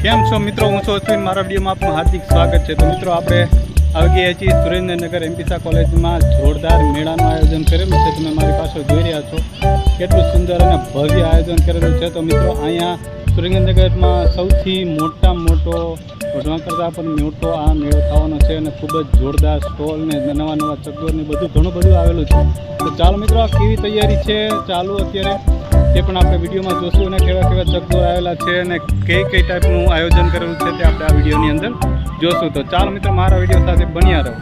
કેમ છો મિત્રો, હું છું અશ્વિન. મારા વિડીયોમાં આપનું હાર્દિક સ્વાગત છે. તો મિત્રો આપણે આવી ગયા છીએ સુરેન્દ્રનગર એમપીસા કોલેજમાં જોરદાર મેળાનું આયોજન કરેલું છે. તમે મારી પાસે જોઈ રહ્યા છો કેટલું સુંદર અને ભવ્ય આયોજન કરેલું છે. તો મિત્રો અહીંયા સુરેન્દ્રનગરમાં સૌથી મોટો વધવા કરતાં પણ મોટો આ મેળો થવાનો છે અને ખૂબ જ જોરદાર સ્ટોલ ને નવા ચકડોળ ને ઘણું બધું આવેલું છે. તો ચાલો મિત્રો, આ કેવી તૈયારી છે ચાલુ અત્યારે તે પણ આપણે વિડીયોમાં જોશું અને કેવા ચકડોળ આવેલા છે અને કઈ ટાઈપનું આયોજન કરેલું છે તે આપણે આ વિડીયોની અંદર જોશું. તો ચાલો મિત્રો, મારા વિડીયો સાથે બન્યા રહો.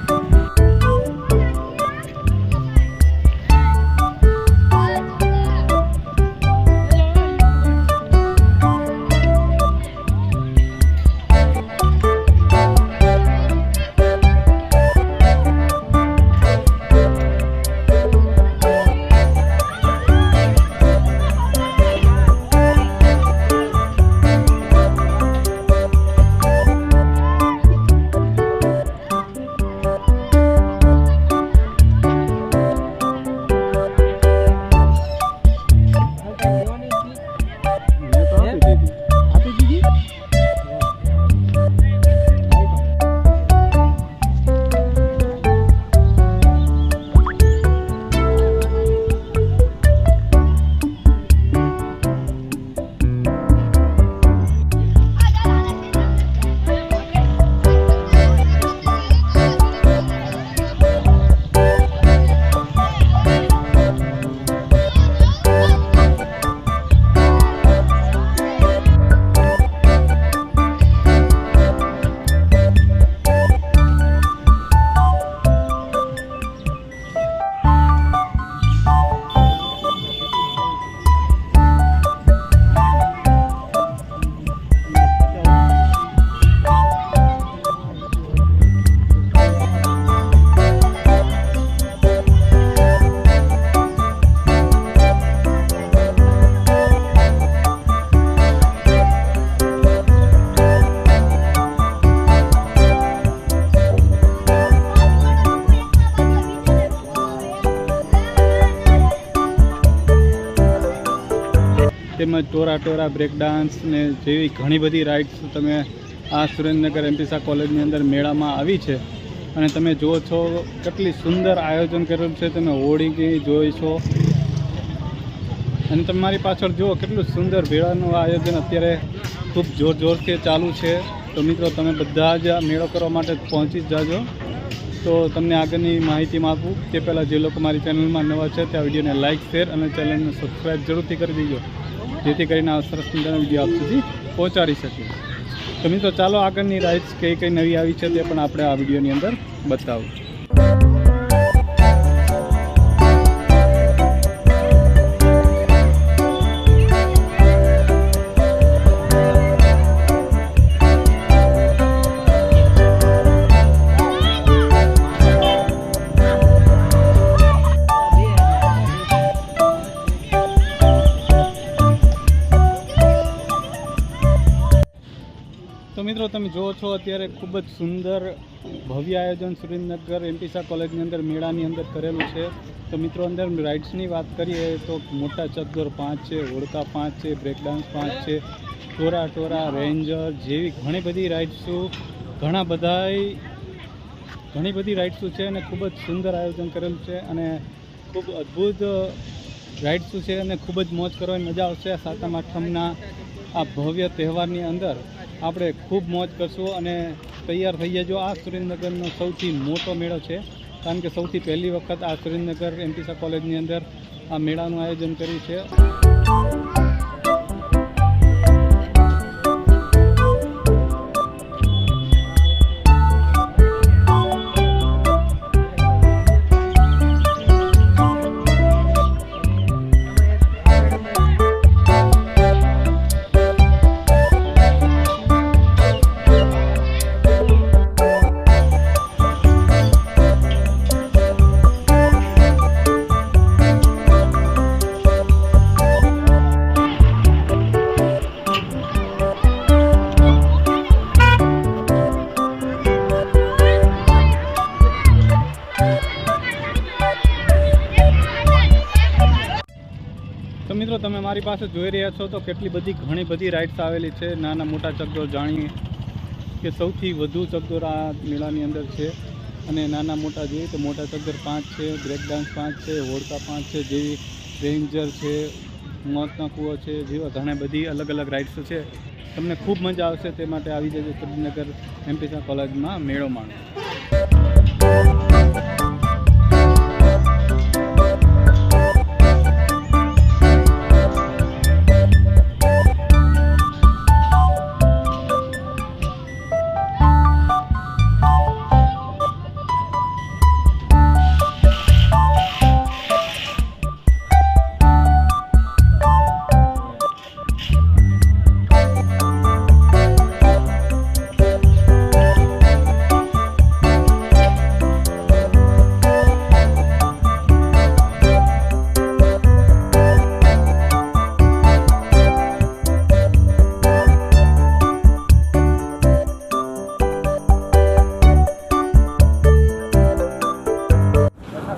તેમજ ટોરા બ્રેક ડાન્સ ને જેવી ઘણી બધી રાઇડ્સ તમે આ સુરેન્દ્રનગર એમપીસા કોલેજની અંદર મેળામાં આવી છે અને તમે જુઓ છો કેટલી સુંદર આયોજન કરેલું છે. તમે હોળી જોઈ છો અને તમારી પાછળ જુઓ કેટલું સુંદર મેળાનું આયોજન અત્યારે ખૂબ જોરથી ચાલુ છે. તો મિત્રો, તમે બધા જ મેળો કરવા માટે પહોંચી જ જાજો. તો તમને આગળની માહિતીમાં આપું તે પહેલાં જે લોકો મારી ચેનલમાં નવા છે તે આ વિડીયોને લાઇક, શેર અને ચેનલને સબસ્ક્રાઈબ જરૂરથી કરી દેજો, જેથી કરીને આ સરસ મજાના વિડીયો આપ સુધી પહોંચાડી શકીએ. તો મિત્રો, ચાલો આગળની રાઇડ્સ કઈ નવી આવી છે તે પણ આપણે આ વિડીયોની અંદર બતાવું. તો મિત્રો, તમે જુઓ છો અત્યારે ખૂબ જ સુંદર ભવ્ય આયોજન સુરેન્દ્રનગર એમપીસા કોલેજની અંદર મેળાની અંદર કરેલું છે. તો મિત્રો, અંદર રાઇડ્સની વાત કરીએ તો મોટા ચકડોળ 5 છે, હોડકા 5 છે, બ્રેક ડાન્સ 5 છે, ટોરા રેન્જર જેવી ઘણી બધી રાઇડ્સો છે અને ખૂબ જ સુંદર આયોજન કરેલું છે અને ખૂબ અદ્ભુત રાઇડ્સો છે અને ખૂબ જ મોજ કરવાની મજા આવશે. સાતમ આઠમના આ ભવ્ય તહેવારની અંદર આપણે ખૂબ મોજ કરશું અને તૈયાર થઈ જજો. આ સુરેન્દ્રનગરનો સૌથી મોટો મેળો છે, કારણ કે સૌથી પહેલી વખત આ સુરેન્દ્રનગર એમપીસા કોલેજની અંદર આ મેળાનું આયોજન કર્યું છે. મારી પાસે જોઈ રહ્યા છો તો કેટલી બધી ઘણી બધી રાઇડ્સ આવેલી છે. નાના મોટા ચકડોળ જાણીએ કે સૌથી વધુ ચકડોળ આ મેળાની અંદર છે. અને નાના મોટા જોઈએ તો મોટા ચકડોળ 5 છે, બ્રેક ડાન્સ 5 છે, હોડકા 5 છે, જેવી રેન્જર છે, મોતનો કૂવો છે, જેવા ઘણા બધી અલગ અલગ રાઇડ્સ છે. તમને ખૂબ મજા આવશે, તે માટે આવી જજો સુરેન્દ્રનગર એમપીસા કોલેજમાં મેળો માણો.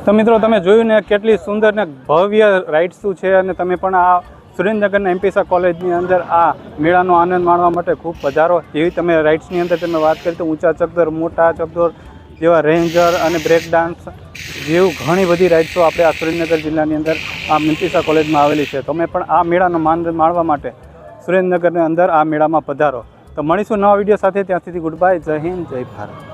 તો મિત્રો તમે જોયું ને કેટલી સુંદર ને ભવ્ય રાઇડ્સ છે. અને તમે પણ આ સુરેન્દ્રનગરના એમપીસા કોલેજની અંદર આ મેળાનો આનંદ માણવા માટે ખૂબ પધારો. જેવી તમે રાઇડ્સની અંદર તમે વાત કરી તો ઊંચા ચકડોળ, મોટા ચકડોળ જેવા રેન્જર અને બ્રેક ડાન્સ જેવું ઘણી બધી રાઇડ્સો આપણે આ સુરેન્દ્રનગર જિલ્લાની અંદર આ એમપીસા કોલેજમાં આવેલી છે. તમે પણ આ મેળાનો આનંદ માણવા માટે સુરેન્દ્રનગરની અંદર આ મેળામાં પધારો. તો મળીશું નવા વિડીયો સાથે. ત્યાં સુધી ગુડ બાય. જય હિન્દ, જય ભારત.